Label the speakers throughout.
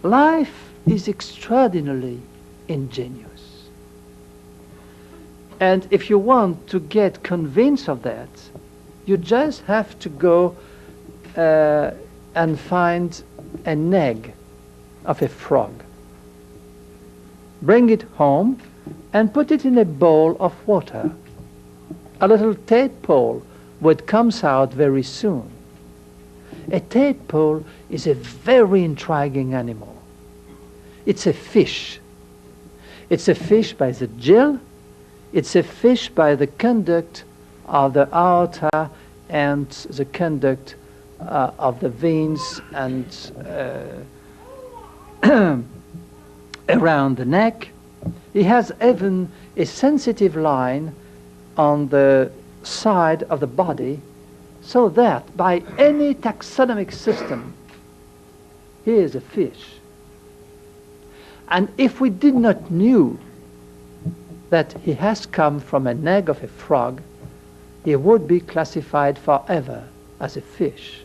Speaker 1: life is extraordinarily ingenious. And if you want to get convinced of that, you just have to go and find an egg of a frog. Bring it home and put it in a bowl of water. A little tadpole would come out very soon. A tadpole is a very intriguing animal. It's a fish. It's a fish by the gill. It's a fish by the conduct of the aorta and the conduct of the veins and around the neck. He has even a sensitive line on the side of the body, so that by any taxonomic system, he is a fish. And if we did not knew that he has come from an egg of a frog, he would be classified forever as a fish.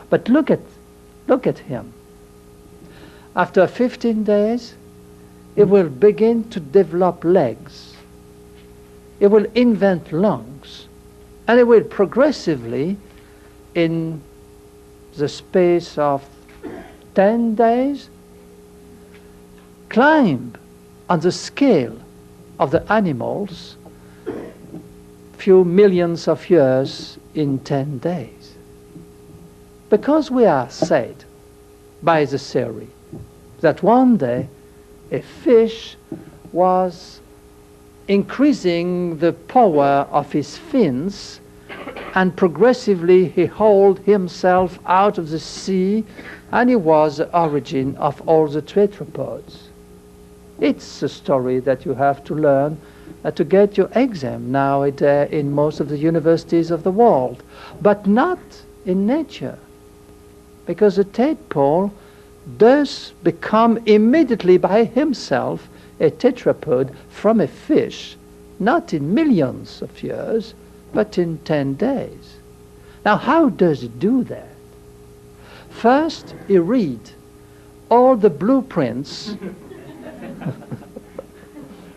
Speaker 1: But look at him. After 15 days, he will begin to develop legs. He will invent lungs. And he will progressively, in the space of 10 days, climb on the scale of the animals few millions of years in 10 days. Because we are said by the theory that one day a fish was increasing the power of his fins, and progressively he hauled himself out of the sea, and he was the origin of all the tetrapods. It's a story that you have to learn to get your exam nowadays in most of the universities of the world, but not in nature, because the tadpole does become immediately by himself a tetrapod from a fish, not in millions of years, but in 10 days. Now, how does it do that? First, he read all the blueprints,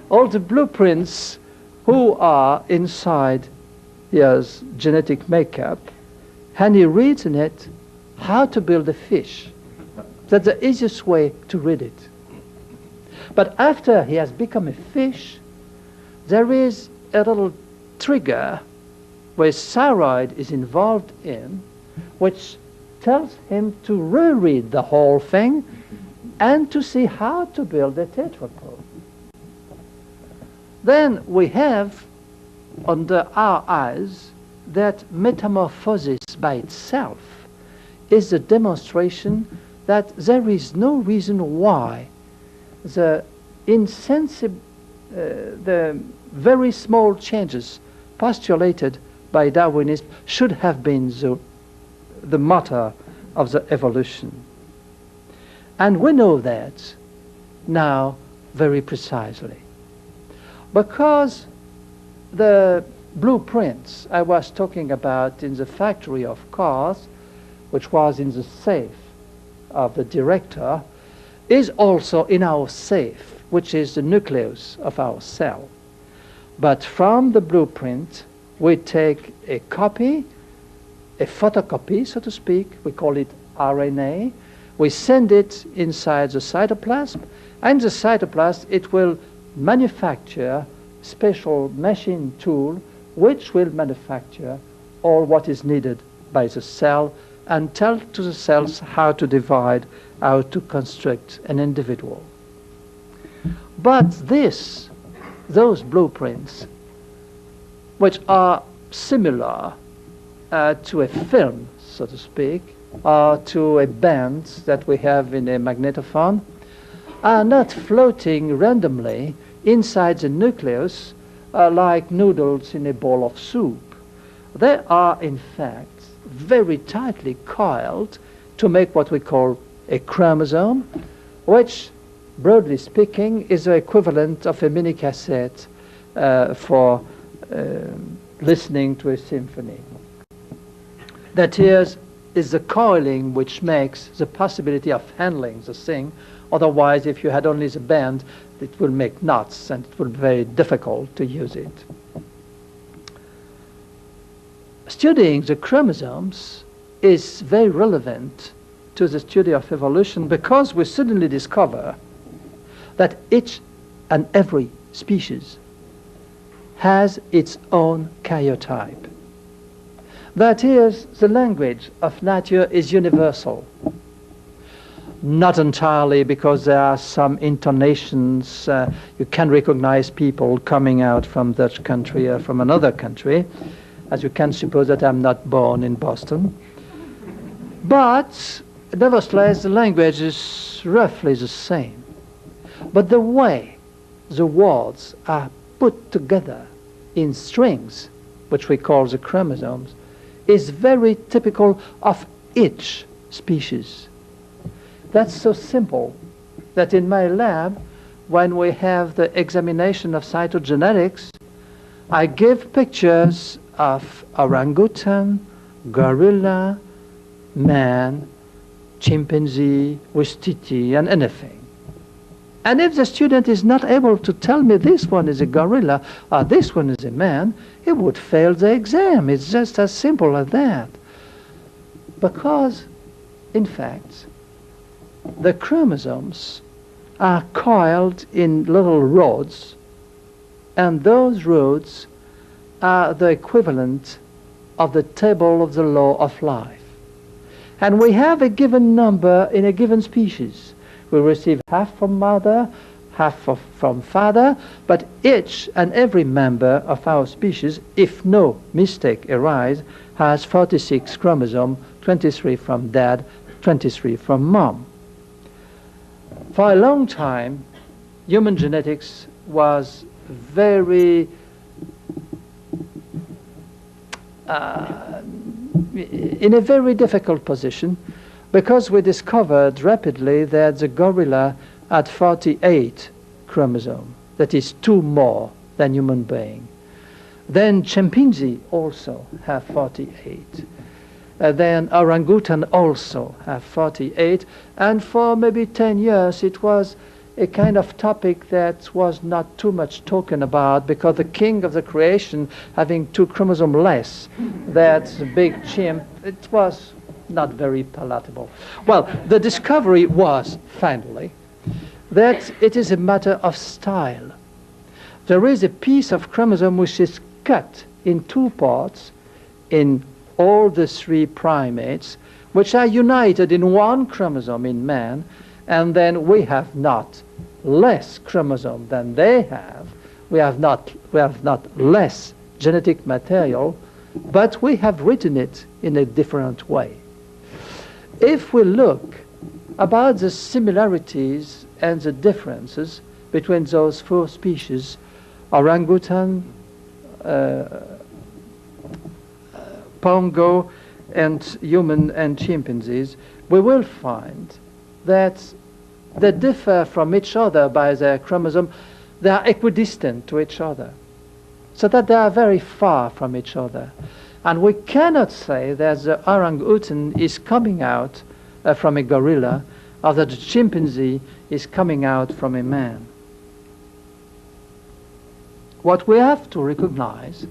Speaker 1: all the blueprints who are inside his genetic makeup, and he reads in it how to build a fish. That's the easiest way to read it. But after he has become a fish, there is a little trigger where thyroid is involved in, which tells him to reread the whole thing and to see how to build a tetrapod. Then we have under our eyes that metamorphosis by itself is a demonstration that there is no reason why the very small changes postulated by Darwinism should have been the matter of the evolution. And we know that now very precisely, because the blueprints I was talking about in the factory of cars, which was in the safe of the director, is also in our safe, which is the nucleus of our cell. But from the blueprint, we take a copy, a photocopy, so to speak, we call it RNA, we send it inside the cytoplasm, and the cytoplasm, it will manufacture special machine tool which will manufacture all what is needed by the cell and tell to the cells how to divide, how to construct an individual. But those blueprints, which are similar to a film, so to speak, or to a band that we have in a magnetophone, are not floating randomly inside the nucleus like noodles in a bowl of soup. They are, in fact, very tightly coiled to make what we call a chromosome, which, broadly speaking, is the equivalent of a mini cassette for listening to a symphony. That is is the coiling which makes the possibility of handling the thing. Otherwise, if you had only the band, it will make knots and it will be very difficult to use it. Studying the chromosomes is very relevant to the study of evolution, because we suddenly discover that each and every species has its own karyotype. That is, the language of nature is universal. Not entirely, because there are some intonations. You can recognize people coming out from that country or from another country, as you can suppose that I'm not born in Boston. But nevertheless, the language is roughly the same. But the way the words are put together in strings, which we call the chromosomes, is very typical of each species. That's so simple that in my lab, when we have the examination of cytogenetics, I give pictures of orangutan, gorilla, man, chimpanzee, wistiti, and anything. And if the student is not able to tell me this one is a gorilla or this one is a man, he would fail the exam. It's just as simple as that. Because, in fact, the chromosomes are coiled in little rods, and those rods are the equivalent of the table of the law of life. And we have a given number in a given species. We receive half from mother, half from father, but each and every member of our species, if no mistake arises, has 46 chromosomes, 23 from dad, 23 from mom. For a long time, human genetics was very in a very difficult position, because we discovered rapidly that the gorilla had 48 chromosomes. That is 2 more than human being. Then chimpanzee also have 48. Then orangutan also have 48. And for maybe 10 years it was a kind of topic that was not too much talked about, because the king of the creation having 2 chromosomes less, that's a big chimp, it was not very palatable. Well, the discovery was finally that it is a matter of style. There is a piece of chromosome which is cut in 2 parts in all the 3 primates, which are united in 1 chromosome in man, and then we have not less chromosome than they have. We have not less genetic material, but we have written it in a different way. If we look about the similarities and the differences between those 4 species, orangutan, bongo, and human and chimpanzees, we will find that they differ from each other by their chromosome. They are equidistant to each other, so that they are very far from each other. And we cannot say that the orangutan is coming out from a gorilla, or that the chimpanzee is coming out from a man. What we have to recognize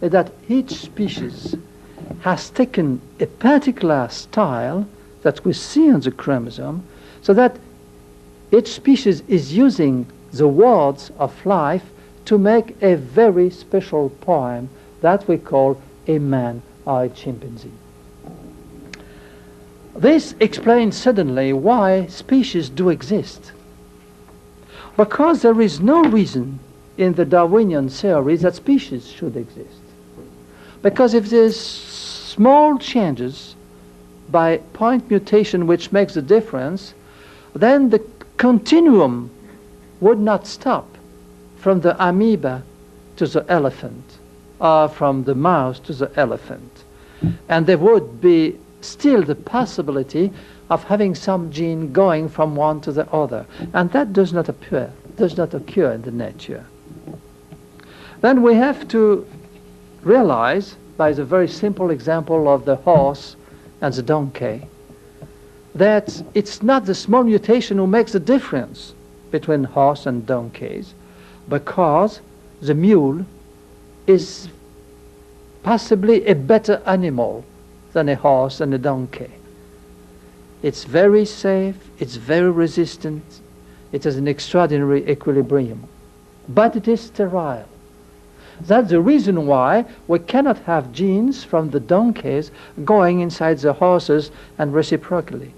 Speaker 1: is that each species has taken a particular style that we see on the chromosome, so that each species is using the words of life to make a very special poem that we call a man or a chimpanzee. This explains suddenly why species do exist. Because there is no reason in the Darwinian theory that species should exist. Because if there's small changes by point mutation which makes the difference, then the continuum would not stop from the amoeba to the elephant, or from the mouse to the elephant. And there would be still the possibility of having some gene going from one to the other. And that does not occur in the nature. Then we have to realize, by the very simple example of the horse and the donkey, that it's not the small mutation who makes the difference between horse and donkeys, because the mule is possibly a better animal than a horse and a donkey. It's very safe, it's very resistant, it has an extraordinary equilibrium, but it is sterile. That's the reason why we cannot have genes from the donkeys going inside the horses and reciprocally.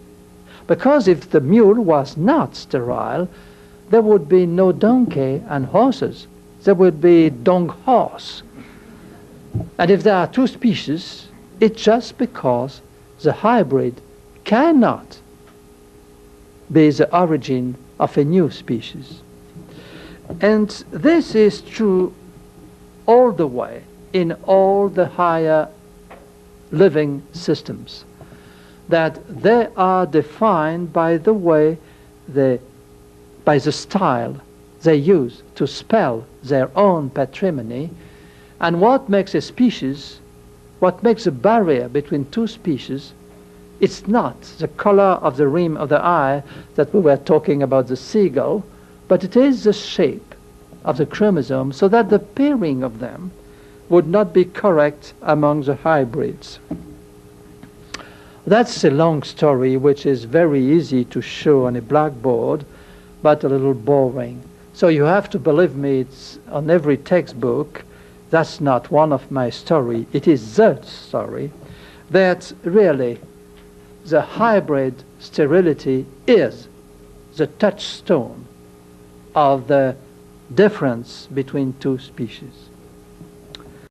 Speaker 1: Because if the mule was not sterile, there would be no donkey and horses. There would be donk horse. And if there are two species, it's just because the hybrid cannot be the origin of a new species. And this is true all the way in all the higher living systems, that they are defined by the way by the style they use to spell their own patrimony. And what makes a species, what makes a barrier between two species, it's not the color of the rim of the eye that we were talking about the seagull, but it is the shape of the chromosome, so that the pairing of them would not be correct among the hybrids. That's a long story which is very easy to show on a blackboard, but a little boring. So you have to believe me, it's on every textbook. That's not one of my story. It is the story that really the hybrid sterility is the touchstone of the difference between two species.